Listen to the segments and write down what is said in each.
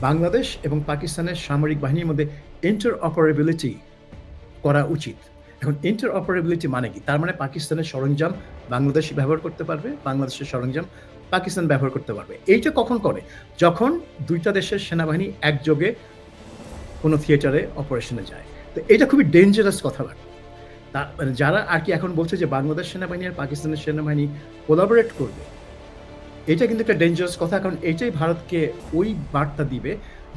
বাংলাদেশ এবং পাকিস্তানের সামরিক বাহিনীর মধ্যে ইন্টারঅপারেবিলিটি করা উচিত। এখন ইন্টারঅপারেবিলিটি মানে কি? তার মানে পাকিস্তানের সরঞ্জাম বাংলাদেশ ব্যবহার করতে পারবে, বাংলাদেশের সরঞ্জাম পাকিস্তান ব্যবহার করতে পারবে। এইটা কখন করে? যখন ২ টা দেশের সেনাবাহিনী একযোগে কোনো থিয়েটারে অপারেশনে যায়। তো এটা খুবই ডেঞ্জারাস কথাবার্তা। মানে যারা আর কি এখন বলছে যে বাংলাদেশ সেনাবাহিনী আর পাকিস্তানের সেনাবাহিনী কোলাবোরেট করবে, এটা কিন্তু একটা ডেঞ্জারাস কথা। কারণ এটাই ভারতকে ওই বার্তা দিবে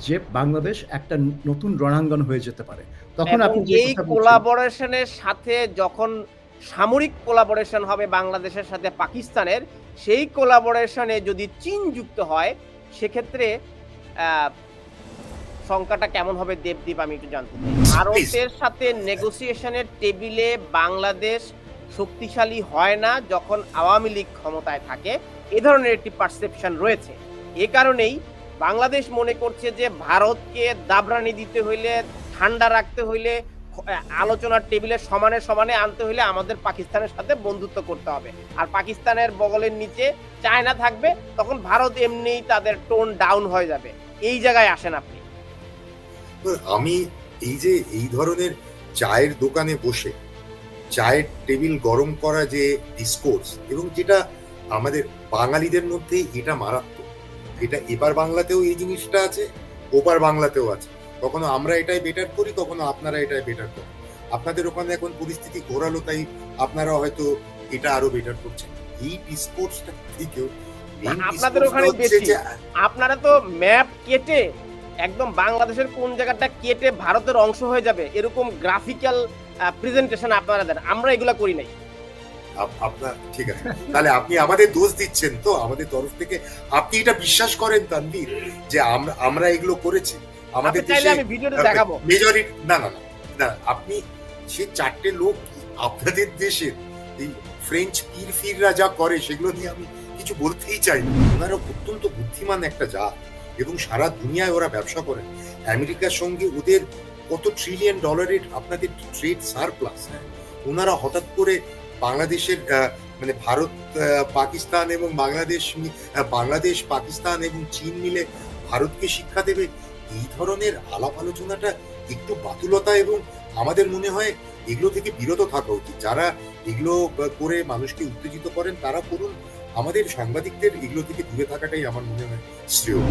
যে বাংলাদেশ একটা নতুন রণাঙ্গন হয়ে যেতে পারে। তখন আপনি যে এই কথা বলছেন, কোলাবোরেশনের সাথে যখন সামরিক কোলাবোরেশন হবে বাংলাদেশের সাথে পাকিস্তানের, সেই কোলাবোরেশনে যদি চীন যুক্ত হয়, সেক্ষেত্রে সংখ্যাটা কেমন হবে দেবদীপ, আমি একটু জানতে চাই। ভারতের সাথে নেগোসিয়েশনের টেবিলে বাংলাদেশ শক্তিশালী হয় না যখন আওয়ামী লীগ ক্ষমতায় থাকে, এ ধরনের একটি পারসেপশন রয়েছে। এ কারণেই বাংলাদেশ মনে করছে যে ভারতকে দাবরানি দিতে হইলে, ঠান্ডা রাখতে হইলে, আলোচনার টেবিলে সমানে সমানে আনতে হইলে আমাদের পাকিস্তানের সাথে বন্ধুত্ব করতে হবে। আর পাকিস্তানের বগলের নিচে চায়না থাকবে, তখন ভারত এমনিই তাদের টোন ডাউন হয়ে যাবে। এই জায়গায় আসেন আপনি। আমি এই যে এই ধরনের চায়ের দোকানে বসে চায়ের টেবিল গরম করা যে ডিসকোর্স, এবং যেটা আমাদের বাঙালিদের মধ্যে এটা মারাত্মক, এটা এবার বাংলাতেও এই জিনিসটা আছে, ওপার বাংলাতেও আছে। কখনো আমরা এটাই বেটার করি, কখনো আপনারা এটাই বেটার করেন। আপনাদের ওখানে এখন পরিস্থিতি ঘোরালো, তাই আপনারা হয়তো এটা আরো বেটার করছেন। এই ডিসকোর্সটা থেকেও আপনাদের ওখানে বেশি। আপনারা তো ম্যাপ কেটে একদম বাংলাদেশের কোন জায়গাটা কেটে ভারতের অংশ হয়ে যাবে এরকম গ্রাফিক্যাল প্রেজেন্টেশন আপনারা দেন, আমরা এগুলা করি নাই। আপনার ঠিক আছে, তাহলে আপনি আমাদের দোষ দিচ্ছেন তো আমাদের তরফ থেকে? আপনি এটা বিশ্বাস করেন তানভীর যে আমরা এগুলো করেছি? আমাদের দেশে আমি ভিডিওতে দেখাবো মেজরিটি না না না, আপনি সে 4টে লোক আপনাদের দেশের এই ফ্রেঞ্চ পীর-ফিররা যা করে সেগুলো নিয়ে আমি কিছু বলতেই চাই না। ওনারা অত্যন্ত বুদ্ধিমান একটা জাত এবং সারা দুনিয়ায় ওরা ব্যবসা করেন। আমেরিকার সঙ্গে ওদের কত ট্রিলিয়ন ডলারের আপনাদের ট্রেড সারপ্লাস। ওনারা হঠাৎ করে বাংলাদেশের মানে ভারত পাকিস্তান এবং বাংলাদেশ পাকিস্তান এবং চীন মিলে ভারতকে শিক্ষা দেবে, এই ধরনের আলাপ আলোচনাটা একটু বাতুলতা, এবং আমাদের মনে হয় এগুলো থেকে বিরত থাকা উচিত। যারা এগুলো করে মানুষকে উত্তেজিত করেন তারা করুন, আমাদের সাংবাদিকদের এগুলো থেকে দূরে থাকাটাই আমার মনে হয় শ্রেয়।